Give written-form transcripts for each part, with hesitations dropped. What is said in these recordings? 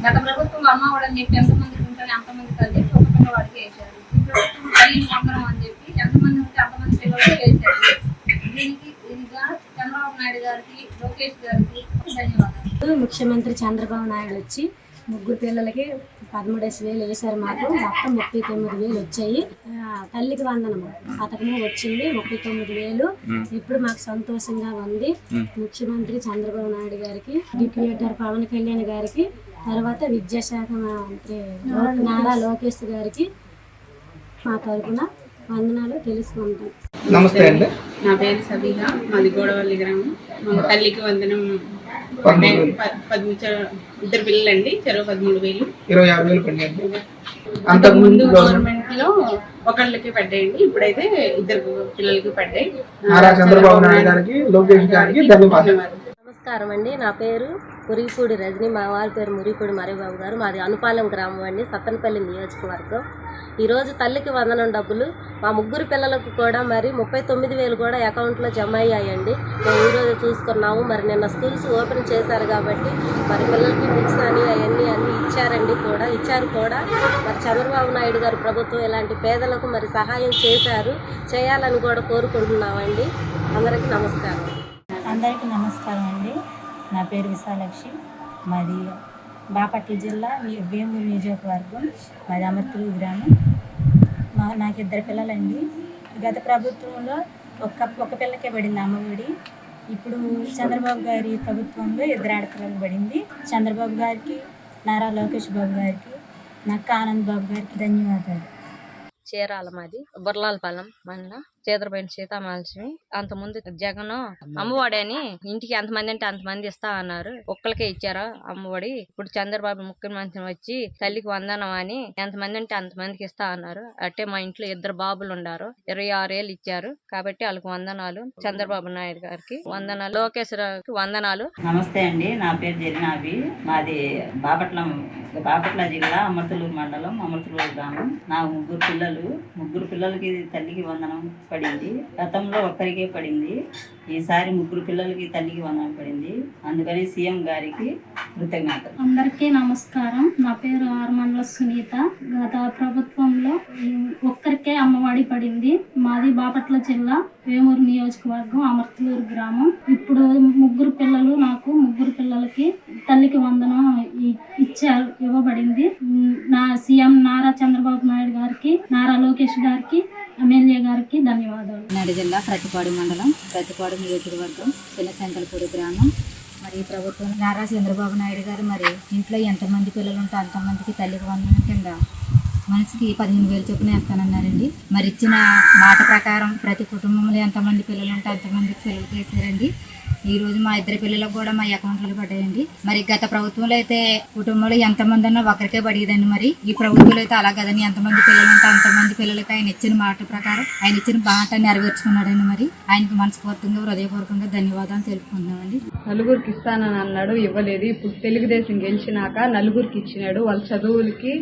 గత ప్రభుత్వం అమ్మ ఒడి అని చెప్పి ఎంతమందికి ఉంటారు అంతమందికి అని చెప్పి ఒక పిల్లవాడికి వేశారు. ఈ ప్రభుత్వం తల్లికి వందనం అని చెప్పి ఎంతమంది ఉంటే అంతమంది పిల్లలకి వేశారు. దీనికి చంద్రబాబు నాయుడు గారికి, లోకేష్ గారికి ధన్యవాదాలు. ముఖ్యమంత్రి చంద్రబాబు నాయుడు వచ్చి ముగ్గురు పిల్లలకి 13,000 వేశారు. మాకు మొత్తం 39,000 వచ్చాయి. తల్లికి వందనము పథకము వచ్చింది 39,000. ఇప్పుడు మాకు సంతోషంగా ఉంది. ముఖ్యమంత్రి చంద్రబాబు నాయుడు గారికి, డిప్యూటీ పవన్ కళ్యాణ్ గారికి, తర్వాత విద్యాశాఖ మంత్రి నారా లోకేష్ గారికి మా తరఫున వందనాలు తెలుసుకుంటాం. నమస్తే అండి, నా పేరు సబీహా, మాది గోడవల్లి గ్రామం. తల్లికి వందనం ఇద్దరు పిల్లలండి, చెరవ 13,000. 26,000 పడింది. అంతకుముందు గవర్నమెంట్ లో ఒకళ్ళకి పడ్డాయండి, ఇప్పుడైతే ఇద్దరు పిల్లలకి పడ్డాయి. నారా చంద్రబాబు నాయుడు గారికి, లోకేష్ గారికి ధన్యవాదాలు. నమస్కారం అండి, నా పేరు మురిపూడి రజని, మా వారి పేరు మురిపూడి మరిబాబు గారు. మాది అనుపాలెం గ్రామం అండి, సత్తనపల్లి నియోజకవర్గం. ఈరోజు తల్లికి వందనం డబ్బులు మా ముగ్గురు పిల్లలకు కూడా మరి 39,000 కూడా అకౌంట్లో జమ అయ్యాయండి. మేము ఈరోజు చూసుకున్నాము. మరి నిన్న స్కూల్స్ ఓపెన్ చేశారు కాబట్టి మరి పిల్లలకి బుక్స్ అని అవన్నీ ఇచ్చారండి ఇచ్చారు కూడా. మరి చంద్రబాబు నాయుడు గారు ప్రభుత్వం ఇలాంటి పేదలకు మరి సహాయం చేయాలని కూడా కోరుకుంటున్నామండి. అందరికీ నమస్కారం. అందరికీ నమస్కారం అండి. నా పేరు విశాలక్షి, మాది బాపట్ల జిల్లా వేమూరు నియోజకవర్గం, మాది అమర్తూరు గ్రామం. నాకు ఇద్దరు పిల్లలండి. గత ప్రభుత్వంలో ఒక పిల్లకే పడింది అమ్మఒడి. ఇప్పుడు చంద్రబాబు గారి ప్రభుత్వంలో ఇద్దరు ఆడపిల్లలు పడింది. చంద్రబాబు గారికి, నారా లోకేష్ బాబు గారికి, నక్క ఆనంద్ బాబు గారికి ధన్యవాదాలు. చీరాల మాది బుర్లాలపాలెం మండలం, చేదరపైన సీతామహాలక్ష్మి. అంతకుముందు జగన్ అమ్మఒడి అని ఇంటికి ఎంతమంది అంటే అంతమంది ఇస్తా అన్నారు, ఒక్కరికే ఇచ్చారు అమ్మఒడి. ఇప్పుడు చంద్రబాబు ముఖ్యమంత్రి వచ్చి తల్లికి వందనం అని ఎంతమంది అంటే అంతమందికి ఇస్తా అన్నారు. అంటే మా ఇంట్లో ఇద్దరు బాబులు ఉన్నారు, 26 ఏళ్ళు ఇచ్చారు కాబట్టి వాళ్ళకి వందనాలు. చంద్రబాబు నాయుడు గారికి వందనాలు, లోకేష్ గారికి వందనాలు. నమస్తే అండి, నా పేరు జరీనాబి, మాది బాపట్ల జిల్లా అమర్తలూరు మండలం, అమర్తలూరు గ్రామం. నా ముగ్గురు పిల్లలకి తల్లికి వందనం పడింది. గతంలో ఒక్కరికే పడింది, ఈసారి ముగ్గురు పిల్లలకి తల్లికి వందనం పడింది. అందుకని సీఎం గారికి కృతజ్ఞతలు. అందరికీ నమస్కారం. నా పేరు ఆర్మండ్ల సునీత. గత ప్రభుత్వంలో ఒక్కరికే అమ్మఒడి పడింది. మాది బాపట్ల జిల్లా వేమూరు నియోజకవర్గం, అమర్తలూరు గ్రామం. ఇప్పుడు నాకు ముగ్గురు పిల్లలకి తల్లికి వందనం ఇవ్వబడింది. నా సీఎం నారా చంద్రబాబు నాయుడు గారికి, నారా లోకేష్ గారికి, ఎమ్మెల్యే గారికి ధన్యవాదాలు. నాడు జిల్లా ప్రతిపాడు మండలం, ప్రతిపాడు నియోజకవర్గం, చిన్నశంకలపూడి గ్రామం. మరి ప్రభుత్వం నారా చంద్రబాబు నాయుడు గారు మరి ఇంట్లో ఎంతమంది పిల్లలు ఉంటే అంతమందికి తల్లికి వందనం కింద మనిషికి 15,000 చొప్పున వేస్తానన్నారండి. మరి ఇచ్చిన మాట ప్రకారం ప్రతి కుటుంబంలో ఎంతమంది పిల్లలు ఉంటే అంతమందికి పిల్లలకి వేసారండి. ఈ రోజు మా ఇద్దరు పిల్లలకు కూడా మా అకౌంట్లో పడ్డాయండి. మరి గత ప్రభుత్వంలో అయితే కుటుంబంలో ఎంతమంది ఉన్నా ఒకరికే పడేదండి. మరి ఈ ప్రభుత్వంలో అయితే అలా కదండి, ఎంతమంది పిల్లలు ఉంటే అంతమంది పిల్లలకి ఆయన ఇచ్చిన మాట ప్రకారం ఆయన ఇచ్చిన మాట నెరవేర్చుకున్నాడండి. మరి ఆయనకి మనస్ఫూర్తిగా, హృదయపూర్వకంగా ధన్యవాదాలు తెలుపుకుంటున్నామండి. నలుగురికి ఇస్తానని అన్నాడు, ఇవ్వలేదు. ఇప్పుడు తెలుగుదేశం గెలిచినాక నలుగురికి ఇచ్చినాడు. వాళ్ళ చదువులకి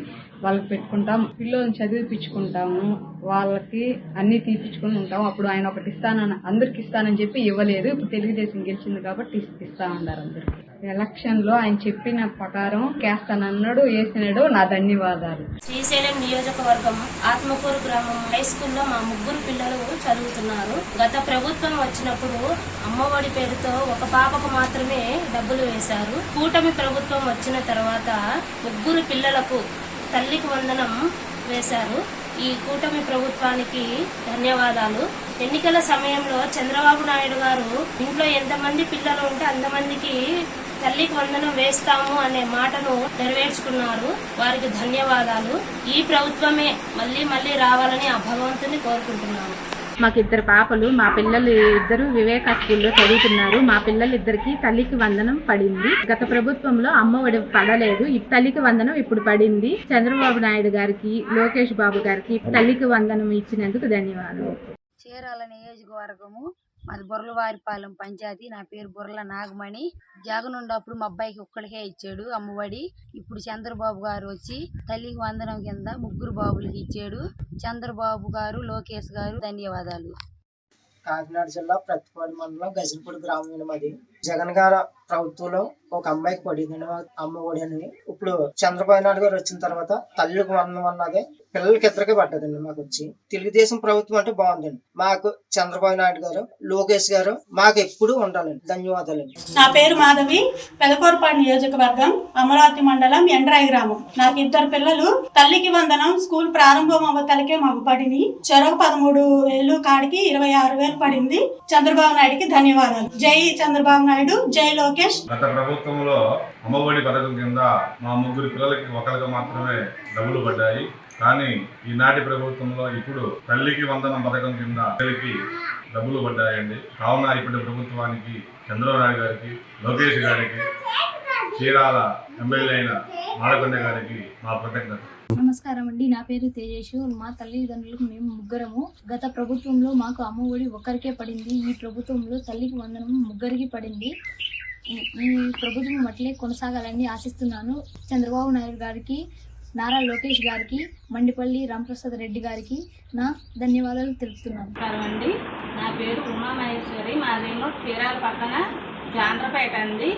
వాళ్ళకి పెట్టుకుంటాం, పిల్లల్ని చదివిపించుకుంటాము, వాళ్ళకి అన్ని తీపించుకుని ఉంటాం. అప్పుడు ఆయన ఒకటి అందరికి ఇస్తానని చెప్పి ఇవ్వలేదు. ఇప్పుడు తెలుగుదేశం గెలిచింది కాబట్టి ఇస్తా ఉన్నారు అందరికి. ఎలక్షన్ లో ఆయన చెప్పిన ప్రకారం కేస్తానన్నాడు, వేసినాడు. నా ధన్యవాదాలు. శ్రీశైలం నియోజకవర్గం ఆత్మకూరు గ్రామం హై స్కూల్లో మా ముగ్గురు పిల్లలు చదువుతున్నారు. గత ప్రభుత్వం వచ్చినప్పుడు అమ్మఒడి పేరుతో ఒక పాపకు మాత్రమే డబ్బులు వేశారు. కూటమి ప్రభుత్వం వచ్చిన తర్వాత ముగ్గురు పిల్లలకు తల్లికి వందనం వేశారు. ఈ కూటమి ప్రభుత్వానికి ధన్యవాదాలు. ఎన్నికల సమయంలో చంద్రబాబు నాయుడు గారు ఇంట్లో ఎంతమంది పిల్లలు ఉంటే అంతమందికి తల్లికి వందనం వేస్తాము అనే మాటను నెరవేర్చుకున్నారు. వారికి ధన్యవాదాలు. ఈ ప్రభుత్వమే మళ్ళీ రావాలని ఆ భగవంతుని కోరుకుంటున్నాను. మాకు ఇద్దరు పాపలు, మా పిల్లలు ఇద్దరు వివేకా స్కూల్లో చదువుతున్నారు. మా పిల్లలిద్దరికి తల్లికి వందనం పడింది. గత ప్రభుత్వంలో అమ్మఒడి పడలేదు, ఈ తల్లికి వందనం ఇప్పుడు పడింది. చంద్రబాబు నాయుడు గారికి, లోకేష్ బాబు గారికి తల్లికి వందనం ఇచ్చినందుకు ధన్యవాదాలు. చీరాల నియోజకవర్గము, మాది బుర్రలవారిపాలెం పంచాయతీ. నా పేరు బుర్రల నాగమణి. జగన్ ఉన్నప్పుడు మా అబ్బాయికి ఒక్కడికే ఇచ్చాడు అమ్మఒడి. ఇప్పుడు చంద్రబాబు గారు వచ్చి తల్లికి వందనం కింద ముగ్గురు బాబులకి ఇచ్చాడు. చంద్రబాబు గారు, లోకేష్ గారు ధన్యవాదాలు. కాకినాడ జిల్లా ప్రతిపాడు మండలం గజనపూడి గ్రామం. మాది జగన్ గారు ప్రభుత్వంలో ఒక అమ్మాయికి పడిందండి అమ్మ ఒడి అని. ఇప్పుడు చంద్రబాబు నాయుడు గారు వచ్చిన తర్వాత తల్లికి వందనం అన్నది పిల్లలకి ఇద్దరికి పడ్డదండి. మాకు వచ్చి తెలుగుదేశం ప్రభుత్వం అంటే బాగుందండి. మాకు చంద్రబాబు నాయుడు గారు, లోకేష్ గారు మాకు ఎప్పుడు ఉండాలండి. ధన్యవాదాలండి. నా పేరు మాధవి, పెదకూరపాడు నియోజకవర్గం, అమరావతి మండలం, ఎండ్రాయి గ్రామం. నాకు 2 పిల్లలు. తల్లికి వందనం స్కూల్ ప్రారంభం అవ్వతలకే మాకు పడింది. చెరకు 13,000 కాడికి 26,000 పడింది. చంద్రబాబు నాయుడుకి ధన్యవాదాలు. జై చంద్రబాబు నాయుడు, జై లోకేష్. గత ప్రభుత్వంలో అమ్మఒడి పథకం కింద మా 3 పిల్లలకి ఒకరికి మాత్రమే డబ్బులు పడ్డాయి. కానీ ఈనాటి ప్రభుత్వంలో ఇప్పుడు తల్లికి వందనం పథకం కింద పిల్లలకి డబ్బులు పడ్డాయండి. కావున ఇప్పటి ప్రభుత్వానికి, చంద్రబాబు నాయుడు గారికి, లోకేష్ గారికి, చీరాల ఎమ్మెల్యే అయిన మాలకొండ గారికి మా కృతజ్ఞత. నమస్కారం అండి. నా పేరు తేజేషు. మా తల్లిదండ్రులకు మేము 3. గత ప్రభుత్వంలో మాకు అమ్మఒడి ఒక్కరికే పడింది. ఈ ప్రభుత్వంలో తల్లికి వందనం 3 పడింది. ఈ ప్రభుత్వం అట్లే కొనసాగాలని ఆశిస్తున్నాను. చంద్రబాబు నాయుడు గారికి, నారా లోకేష్ గారికి, మండిపల్లి రామప్రసాద్ రెడ్డి గారికి నా ధన్యవాదాలు తెలుపుతున్నాను. అండి, నా పేరు ఉమామహేశ్వరి. మాదేమో చీరాల పక్కన జాండ్రపేట అండి.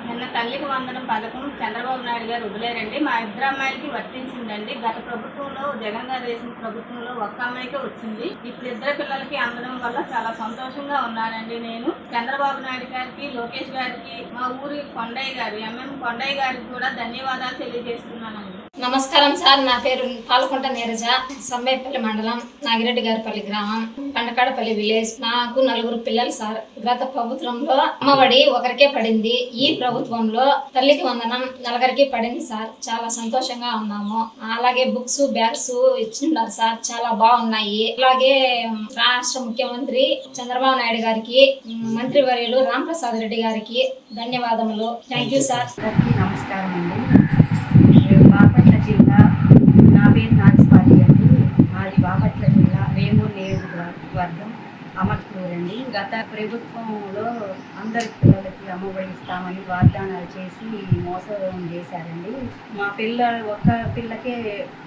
నిన్న తల్లికి వందనం పథకం చంద్రబాబు నాయుడు గారు వదిలేరండి. మా 2 అమ్మాయిలకి వర్తించిందండి. గత ప్రభుత్వంలో, జగన్ గారు వేసిన ప్రభుత్వంలో 1 అమ్మాయికే వచ్చింది. ఇప్పుడు 2 పిల్లలకి అందడం వల్ల చాలా సంతోషంగా ఉన్నానండి. నేను చంద్రబాబు నాయుడు గారికి, లోకేష్ గారికి, మా ఊరి కొండయ్య గారు, ఎంఎం కొండయ్య గారికి కూడా ధన్యవాదాలు తెలియజేస్తున్నానండి. నమస్కారం సార్. నా పేరు పాలకొంట నీరజ, సమ్మేపల్లి మండలం, నాగిరెడ్డి గారిపల్లి గ్రామం, పండకాడపల్లి విలేజ్. నాకు 4 పిల్లలు సార్. గత ప్రభుత్వంలో అమ్మఒడి ఒకరికే పడింది. ఈ ప్రభుత్వంలో తల్లికి వందనం 4 పడింది సార్. చాలా సంతోషంగా ఉన్నాము. అలాగే బుక్స్, బ్యాగ్స్ ఇచ్చిన్నారు సార్, చాలా బాగున్నాయి. అలాగే రాష్ట్ర ముఖ్యమంత్రి చంద్రబాబు నాయుడు గారికి, మంత్రివర్యులు రామప్రసాద్ రెడ్డి గారికి ధన్యవాదములు. Thank you sir. నమస్కారం అండి. బాపట్ల జిల్లా, నా పేరు నాగస్వాతి అండి. మాది బాపట్ల జిల్లా, వేమూరు నియోజకవర్గం, అమర్తూరు అండి. గత ప్రభుత్వంలో అందరి పిల్లలకి అమ్మఒడి ఇస్తామని వాగ్దానాలు చేసి మోసం చేశారండి. మా ఒక్క పిల్లకే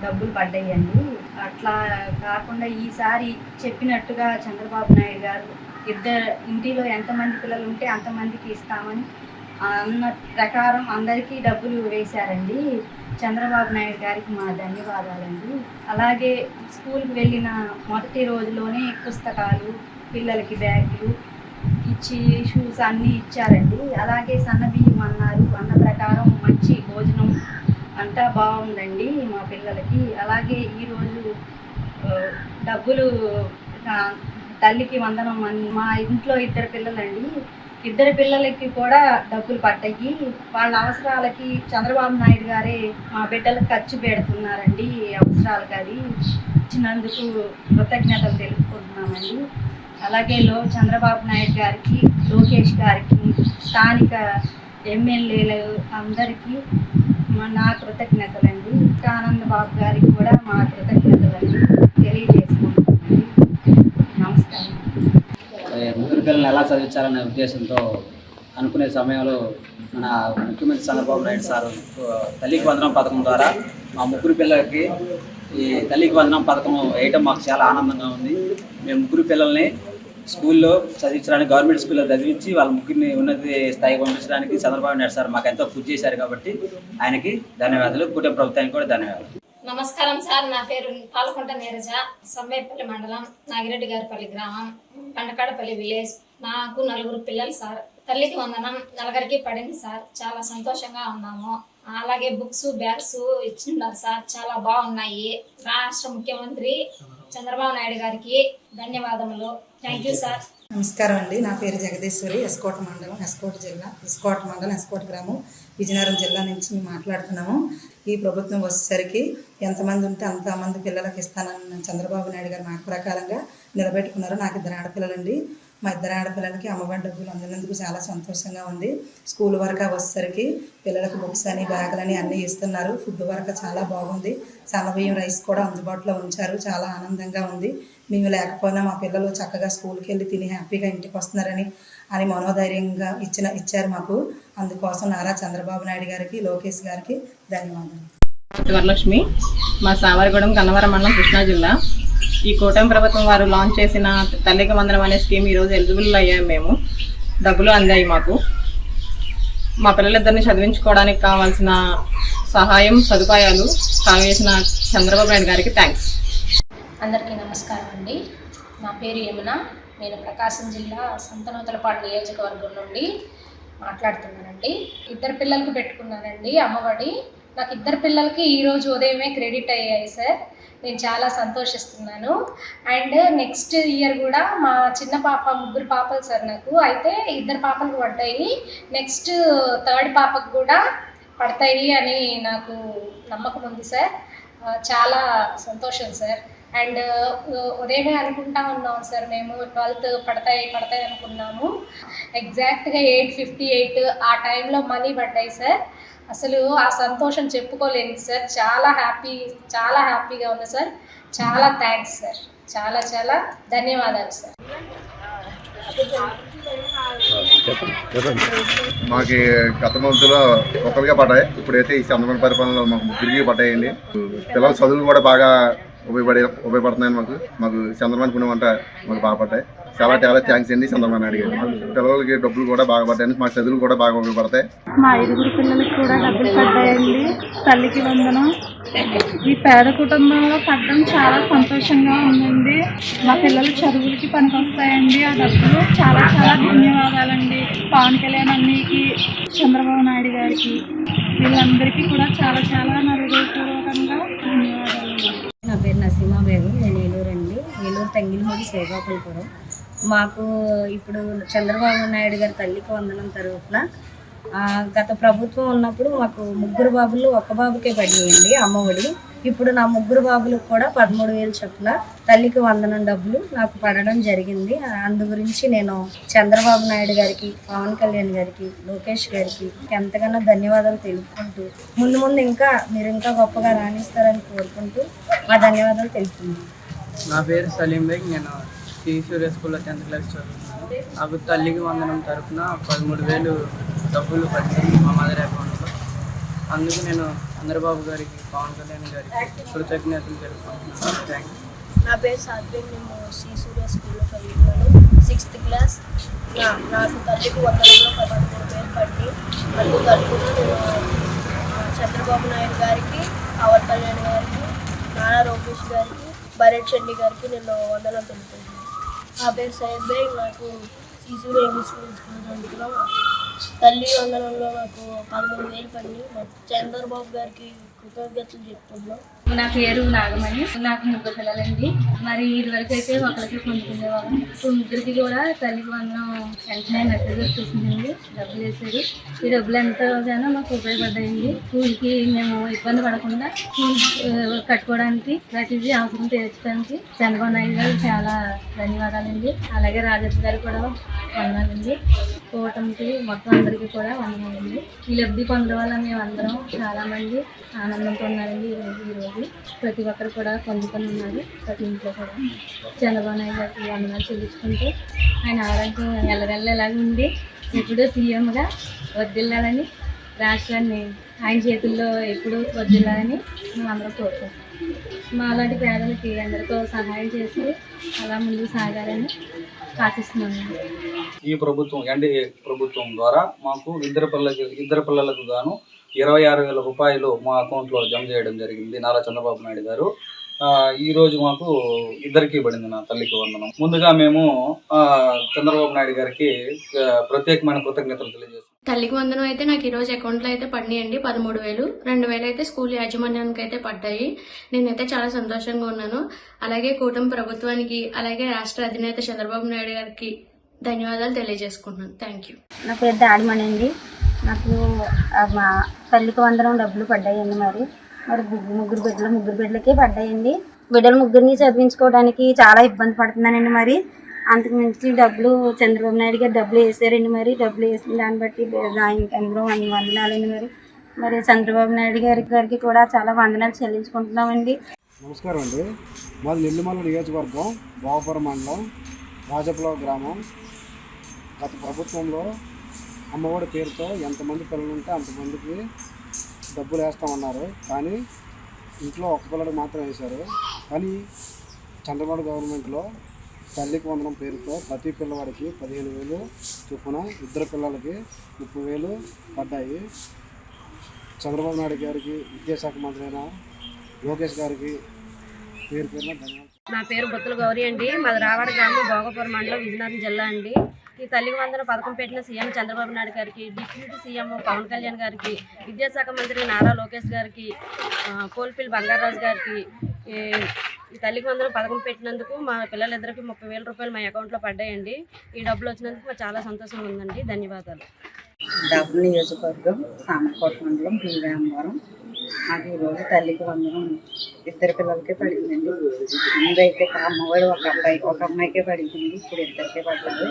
డబ్బులు పడ్డాయండి. అట్లా కాకుండా ఈసారి చెప్పినట్టుగా చంద్రబాబు నాయుడు గారు ఇంటిలో ఎంతమంది పిల్లలు ఉంటే అంతమందికి ఇస్తామని అన్న ప్రకారం అందరికీ డబ్బులు వేశారండి. చంద్రబాబు నాయుడు గారికి మా ధన్యవాదాలండి. అలాగే స్కూల్కి వెళ్ళిన మొదటి రోజులోనే పుస్తకాలు, పిల్లలకి బ్యాగులు ఇచ్చి, షూస్ అన్నీ ఇచ్చారండి. అలాగే సన్నబియ్యం అన్నారు. అన్న ప్రకారం మంచి భోజనం అంతా బాగుందండి మా పిల్లలకి. అలాగే ఈరోజు డబ్బులు తల్లికి వందనం అని, మా ఇంట్లో 2 పిల్లలండి. 2 పిల్లలకి కూడా డబ్బులు పడ్డాయి. వాళ్ళ అవసరాలకి చంద్రబాబు నాయుడు గారే మా బిడ్డలకు ఖర్చు పెడుతున్నారండి. అవసరాలకి అది ఇచ్చినందుకు కృతజ్ఞతలు తెలుపుకుంటున్నామండి. అలాగే చంద్రబాబు నాయుడు గారికి, లోకేష్ గారికి, స్థానిక ఎమ్మెల్యేలు అందరికీ నా కృతజ్ఞతలండి. ఆనంద్ బాబు గారికి కూడా మా కృతజ్ఞతలండి తెలియజేసుకుంటున్నామండి. నమస్కారం. 3 పిల్లల్ని ఎలా చదివించాలనే ఉద్దేశంతో అనుకునే సమయంలో మన ముఖ్యమంత్రి చంద్రబాబు నాయుడు సార్ తల్లికి వందనం పథకం ద్వారా మా 3 పిల్లలకి ఈ తల్లికి వందనం పథకం వేయటం మాకు చాలా ఆనందంగా ఉంది. మేము 3 పిల్లల్ని స్కూల్లో చదివించడానికి, గవర్నమెంట్ స్కూల్లో చదివించి వాళ్ళ 3ని ఉన్నత స్థాయికి పంపించడానికి చంద్రబాబు నాయుడు సార్ మాకు ఎంతో కృషి చేశారు. కాబట్టి ఆయనకి ధన్యవాదాలు, కుటుంబ ప్రభుత్వానికి కూడా ధన్యవాదాలు. నమస్కారం సార్. నా పేరు పాలకొంట నీరజ, సమ్మేపల్లి మండలం, నాగిరెడ్డి గారిపల్లి గ్రామం, పండకాడపల్లి విలేజ్. నాకు 4 పిల్లలు సార్. తల్లికి వందనం 4 పడింది సార్. చాలా సంతోషంగా ఉన్నాము. అలాగే బుక్స్, బ్యాగ్స్ ఇచ్చిన్నారు సార్, చాలా బాగున్నాయి. రాష్ట్ర ముఖ్యమంత్రి చంద్రబాబు నాయుడు గారికి ధన్యవాదములు. Thank you sir. నమస్కారం అండి. నా పేరు జగదీశ్వరి, ఎస్కోట మండలం, ఎస్కోట గ్రామం, విజయనగరం జిల్లా నుంచి మేము మాట్లాడుతున్నాము. ఈ ప్రభుత్వం వచ్చేసరికి ఎంతమంది ఉంటే అంతమంది పిల్లలకి ఇస్తానన్న చంద్రబాబు నాయుడు గారు నాకు ప్రకారంగా నిలబెట్టుకున్నారు. నాకు 2 ఆడపిల్లలండి. మా 2 ఆడపిల్లలకి అమ్మఒడి డబ్బులు అందినందుకు చాలా సంతోషంగా ఉంది. స్కూల్ వరకు వచ్చేసరికి పిల్లలకు బుక్స్ అని, బ్యాగులని అన్నీ ఇస్తున్నారు. ఫుడ్ వరకు చాలా బాగుంది. సన్నబియ్యం, రైస్ కూడా అందుబాటులో ఉంచారు. చాలా ఆనందంగా ఉంది. మేము లేకపోయినా మా పిల్లలు చక్కగా స్కూల్కి వెళ్ళి తిని హ్యాపీగా ఇంటికి వస్తున్నారని మనోధైర్యంగా ఇచ్చారు మాకు. అందుకోసం నారా చంద్రబాబు నాయుడు గారికి, లోకేష్ గారికి ధన్యవాదాలు. వరలక్ష్మి, మా సామరగూడెం, గన్నవరం మండలం, కృష్ణా జిల్లా. ఈ కూటమి ప్రభుత్వం వారు లాంచ్ చేసిన తల్లికి వందనం అనే స్కీమ్ ఈరోజు ఎలిజిబుల్ అయ్యాము. మేము డబ్బులు అందాయి మాకు. మా పిల్లలిద్దరిని చదివించుకోవడానికి కావాల్సిన సహాయం సదుపాయాలు కావేసిన చంద్రబాబు నాయుడు గారికి థ్యాంక్స్. అందరికీ నమస్కారం అండి. నా పేరు యమున. నేను ప్రకాశం జిల్లా సంతనూతలపాడు నియోజకవర్గం నుండి మాట్లాడుతున్నానండి. 2 పిల్లలకు పెట్టుకున్నానండి అమ్మఒడి. నాకు 2 పిల్లలకి ఈరోజు ఉదయమే క్రెడిట్ అయ్యాయి సార్. నేను చాలా సంతోషిస్తున్నాను. అండ్ నెక్స్ట్ ఇయర్ కూడా మా చిన్న పాప 3 పాపలు సార్ నాకు. అయితే 2 పాపలకు పడ్డాయి. నెక్స్ట్ 3rd పాపకు కూడా పడతాయి అని నాకు నమ్మకం ఉంది సార్. చాలా సంతోషం సార్. అండ్ ఉదయమే అనుకుంటా ఉన్నాం సార్, మేము 12th పడతాయి అనుకున్నాము. ఎగ్జాక్ట్గా 8:58 ఆ టైంలో మనీ పడ్డాయి సార్. అసలు ఆ సంతోషం చెప్పుకోలేను సార్. చాలా హ్యాపీగా ఉంది సార్. చాలా థ్యాంక్స్ సార్. చాలా ధన్యవాదాలు సార్. మాకు గత మంత్లో ఒకరిగా పడ్డాయి. ఇప్పుడైతే ఈ చంద్రబాబు పరిపాలనలో మాకు 3కి పడ్డాయండి. పిల్లల చదువులు కూడా బాగా ఉపయోగపడుతున్నాయి. మాకు చంద్రబాబు పుణ్యం అంటే మాకు బాగా పడ్డాయి. చాలా థ్యాంక్స్ అండి చంద్రబాబు నాయుడు గారు. పిల్లలకి డబ్బులు కూడా బాగా పడ్డాయి. మా చదువులు కూడా బాగా ఉపయోగపడతాయి. మా 5 పిల్లలకి కూడా డబ్బులు పడ్డాయండి. తల్లికి వందనం. ఈ పేద కుటుంబంలో పడడం చాలా సంతోషంగా ఉందండి. మా పిల్లల చదువులకి పనికొస్తాయండి ఆ డబ్బులు. చాలా ధన్యవాదాలండి పవన్ కళ్యాణ్ అన్నయ్యకి, చంద్రబాబు నాయుడు గారికి, వీళ్ళందరికీ కూడా చాలా నా హృదయపూర్వకంగా ధన్యవాదాలు. నా పేరు నసీమా బేగం. నేను ఏలూరు అండి. ఏలూరు తంగిలిమూడి శ్రీగోపాలపురం. మాకు ఇప్పుడు చంద్రబాబు నాయుడు గారి తల్లికి వందనం తరపున గత ప్రభుత్వం ఉన్నప్పుడు మాకు 3 బాబులు 1 బాబుకే పడినాయండి అమ్మఒడి. ఇప్పుడు నా 3 బాబులకు కూడా 13,000 చొప్పున తల్లికి వందనం డబ్బులు నాకు పడడం జరిగింది. అందు గురించి నేను చంద్రబాబు నాయుడు గారికి, పవన్ కళ్యాణ్ గారికి, లోకేష్ గారికి ఎంతగానో ధన్యవాదాలు తెలుపుకుంటూ ముందు ఇంకా మీరు ఇంకా గొప్పగా రాణిస్తారని కోరుకుంటూ మా ధన్యవాదాలు తెలుపుతున్నాను. నా పేరు సలీం బేగ్. నేను శ్రీ సూర్య స్కూల్లో 10th క్లాస్ చదువుతున్నాను. నాకు తల్లికి వందనం తరఫున 13,000 డబ్బులు పడ్డాయి మా మదర్ అకౌంట్లో. అందుకు నేను చంద్రబాబు గారికి, పవన్ కళ్యాణ్ గారికి కృతజ్ఞతలు తెలుపుకుంటున్నాను. Thank you. నా పేరు సాత్విక్. నేను శ్రీ సూర్య స్కూల్లో చదువుతున్నాను. 6th class. నాకు తల్లికి వందనంలో 13,000 పడి అందుకు తరఫున నేను చంద్రబాబు నాయుడు గారికి, పవన్ కళ్యాణ్ గారికి, నారా లోకేష్ గారికి, భరత్ చండి గారికి నేను వందనం తెలుపుతున్నాను. నా పేరు సయ్యద్ బేగ్. నాకు శ్రీ సూర్య ఇంగ్లీష్ స్కూల్లో చదువుతున్నాను. తల్లి వందనంలో నాకు 13,000 పడి చంద్రబాబు గారికి కృతజ్ఞతలు చెప్తున్నాను. నా పేరు నాగమణి. నాకు 3 పిల్లలండి. మరి ఇదివరకు అయితే ఒకరికి పొందుకునేవాళ్ళం. ఇప్పుడు 3కి కూడా తల్లికి వందనం వెంటనే మెసేజ్ వచ్చేసిందండి. డబ్బులు వేసారు. ఈ డబ్బులు ఎంతగానో మాకు ఉపయోగపడ్డాయండి. స్కూల్కి మేము ఇబ్బంది పడకుండా స్కూల్ కట్టుకోవడానికి, ప్రతిదీ అవసరం తీర్చడానికి చంద్రబాబు నాయుడు గారు చాలా ధన్యవాదాలండి. అలాగే రాజప్ప గారు కూడా వందనాలండి. కూటమికి మొత్తం అందరికీ కూడా వందనాలండి. ఈ లబ్ధి పొందడం వల్ల మేమందరం చాలామంది ఆనందంతో ఉన్నారండి. ఈరోజు ప్రతి ఒక్కరు కూడా పొందుకొని ఉన్నారు. ప్రతి ఇంట్లో కూడా చంద్రబాబు నాయుడు గారికి వందనాలు చెల్లించుకుంటూ ఆయన ఆరోగ్యం ఎల్లగెల్లలాగా ఉండి ఎప్పుడూ సీఎంగా వర్ధిల్లాలని, రాష్ట్రాన్ని ఆయన చేతుల్లో ఎప్పుడూ వర్ధిల్లాలని మేమందరం కోరుకుంటాం. మా అలాంటి పేదలకి అందరితో సహాయం చేసి అలా ముందుకు సాగాలని ఆశిస్తున్నాను. ఈ ప్రభుత్వం ఎన్డీఏ ప్రభుత్వం ద్వారా మాకు ఇద్దరు పిల్లలకు గాను 26,000 రూపాయలు మా అకౌంట్లో జమ చేయడం జరిగింది నారా చంద్రబాబు నాయుడు గారు. ఈరోజు మాకు ఇద్దరికి పడింది నా తల్లికి వందనం. ముందుగా మేము చంద్రబాబు నాయుడు గారికి ప్రత్యేకమైన కృతజ్ఞతలు తెలియజేస్తాం. తల్లికి వందనం అయితే నాకు ఈరోజు అకౌంట్లో అయితే పడినాయండి 13,000. 2,000 అయితే స్కూల్ యాజమాన్యానికి అయితే పడ్డాయి. నేనైతే చాలా సంతోషంగా ఉన్నాను. అలాగే కూటమి ప్రభుత్వానికి, అలాగే రాష్ట్ర అధినేత చంద్రబాబు నాయుడు గారికి ధన్యవాదాలు తెలియజేసుకుంటున్నాను. Thank you. నా పేరు దాడిమణి అండి. నాకు మా తల్లికి వందనం డబ్బులు పడ్డాయండి. మరి ముగ్గురు బిడ్డలకి పడ్డాయండి. బిడ్డలు 3ని చదివించుకోవడానికి చాలా ఇబ్బంది పడుతున్నానండి. మరి అంతకు మించి డబ్బులు చంద్రబాబు నాయుడు గారు డబ్బులు వేసారండి. మరి డబ్బులు వేసిన దాన్ని బట్టి అందరూ వందనాలండి. మరి చంద్రబాబు నాయుడు గారికి కూడా చాలా వందనాలు చెల్లించుకుంటున్నామండి. నమస్కారం అండి. మాది నెల్లిమల్ల నియోజకవర్గం, బావపురం మండలం, రాజపుల గ్రామం. గత ప్రభుత్వంలో అమ్మఒడి పేరుతో ఎంతమంది పిల్లలు ఉంటే అంతమందికి డబ్బులు వేస్తామన్నారు. కానీ ఇంట్లో 1 పిల్లడికి మాత్రం వేశారు. కానీ చంద్రబాబు గవర్నమెంట్లో తల్లికి వందనం పేరుతో ప్రతి పిల్లవాడికి 15,000 చొప్పున, ఇద్దరు పిల్లలకి 30,000 పడ్డాయి. చంద్రబాబు నాయుడు గారికి, విద్యాశాఖ మంత్రి అయిన లోకేష్ గారికి పేరు పేరున ధన్యవాదాలు. నా పేరు బొత్తుల గౌరీ అండి. మాది రావాడ గ్రామం, భోగపురం మండలం, విజయనగరం జిల్లా అండి. ఈ తల్లికి వందనం పథకం పెట్టిన సీఎం చంద్రబాబు నాయుడు గారికి, డిప్యూటీ సీఎం పవన్ కళ్యాణ్ గారికి, విద్యాశాఖ మంత్రి నారా లోకేష్ గారికి, కోల్పిల్లి బంగారాజు గారికి ఈ తల్లికి వందనం పథకం పెట్టినందుకు మా పిల్లలిద్దరికి 30,000 రూపాయలు మా అకౌంట్లో పడ్డాయండి. ఈ డబ్బులు వచ్చినందుకు మాకు చాలా సంతోషంగా ఉందండి. ధన్యవాదాలు. డబ్బు నియోజకవర్గం, సామర్కోట మండలం, భీమవరం. నాకు ఈరోజు తల్లికి వందనం ఇద్దరు పిల్లలకే పడిందండి. ముందైతే అమ్మఒడి ఒక అమ్మాయికే పడింది, ఇప్పుడు ఇద్దరికే పడ్డది.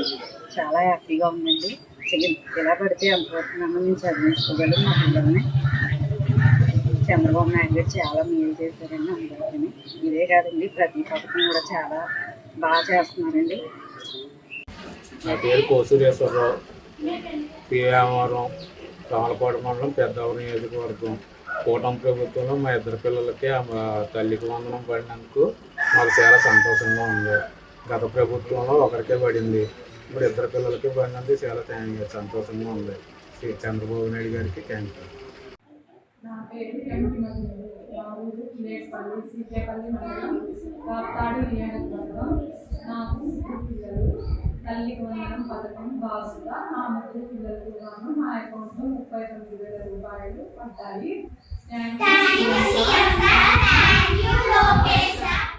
చాలా హ్యాపీగా ఉందండి. ఇలా పడితే అంతవరకు మేము చదివించుకోగలం మా పిల్లల్ని. చంద్రబాబు నాయుడు గారు చాలా మేలు చేశారండి అందరికీ. ఇదే కాదండి, ప్రతి పథకం కూడా చాలా బాగా చేస్తున్నారండి. నా పేరు కోసూరేశ్వరరావు, పిఆవరం, సామలకోట మండలం, పెద్దవరం నియోజకవర్గం. కూటమి ప్రభుత్వంలో మా ఇద్దరు పిల్లలకి తల్లికి వందనం పడినందుకు మాకు చాలా సంతోషంగా ఉంది. గత ప్రభుత్వంలో ఒకరికే పడింది, ఇప్పుడు ఇద్దరు పిల్లలకి పడినందుకు చాలా సంతోషంగా ఉంది. చంద్రబాబు నాయుడు గారికి థ్యాంక్ యూ. నా పేరు నేర్పల్లి, సీతేపల్లి మండలం, కాప్తాడి నియోజకవర్గం. నాకు 3 పిల్లలు. తల్లికి వందనం పథకం భాగంగా నా 3 పిల్లలకు గాను నా అకౌంట్లో 39,000 రూపాయలు పడ్డాయి.